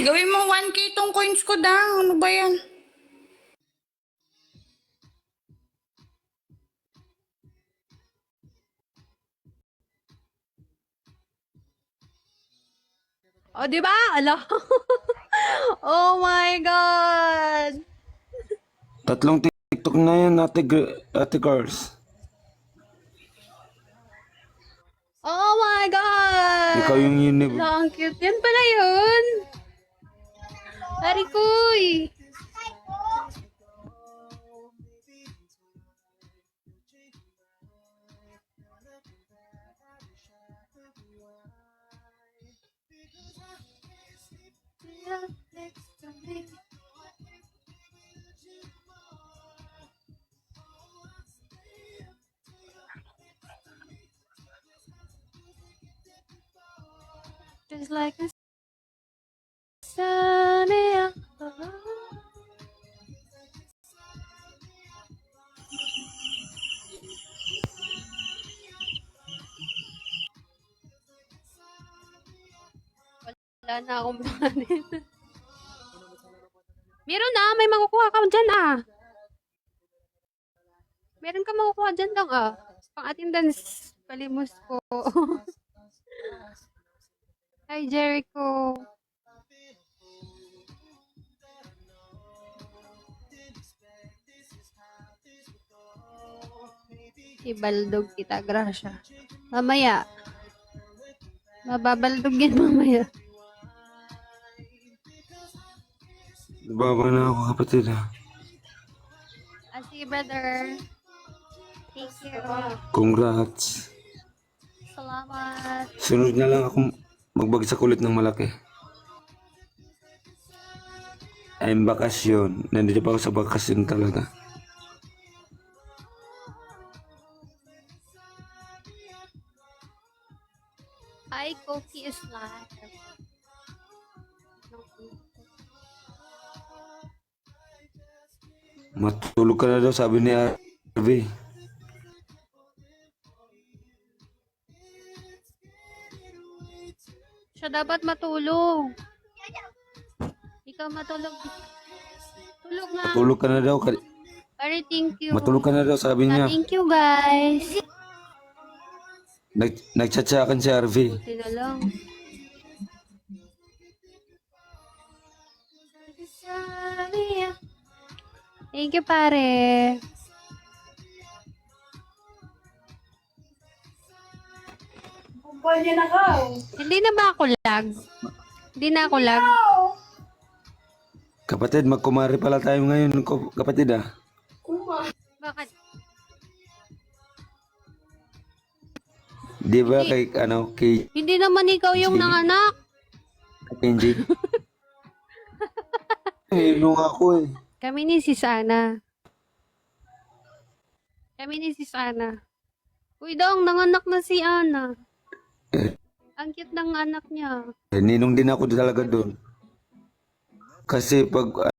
Gawin mo 1K tong coins ko, Dang. Ano ba yan? O, di ba? Ala. Oh my God! Tatlong TikTok na yan, ate girls. Oh my God! Ikaw yung Ala, ang cute. Yan pala yun. Arikoy! Just like a sunny wala na akong planet. Meron na, may makukuha ka dyan Meron ka makukuha dyan lang Pang attendance, palimos ko. Hi Jericho. Ibaldog kita, Gracia. Mamaya. Mababaldog yan mamaya. Baba na ako, kapatid. Sige, brother. Thank you. Congrats. Salamat. Sunod na lang ako magbagsak ulit ng malaki. I'm bakasyon. Nandito pa ako sa bakasyon talaga. Hi, Coffee is live. Matulog ka na daw, sabi ni Harvey. Siya dapat matulog. Ikaw matulog. Tulog na. Matulog ka na daw. Pare, thank you. Matulog ka na daw, sabi niya. Thank you, guys. Nag-chat sa akin si Harvey. Buti na lang. Thank you, pare. Hindi na ba ako lag? Hindi na ako lag. Kapatid, magkumari pala tayo ngayon, kapatid Bakit? Di ba kay Hindi naman ikaw yung nanganak. Kenji? Nung ako Kami ni Sis Ana. Kami ni Sis Ana. Uy, Dong, nanganak na si Ana. Ang cute ng anak niya. Ninong din ako talaga doon. Kasi pag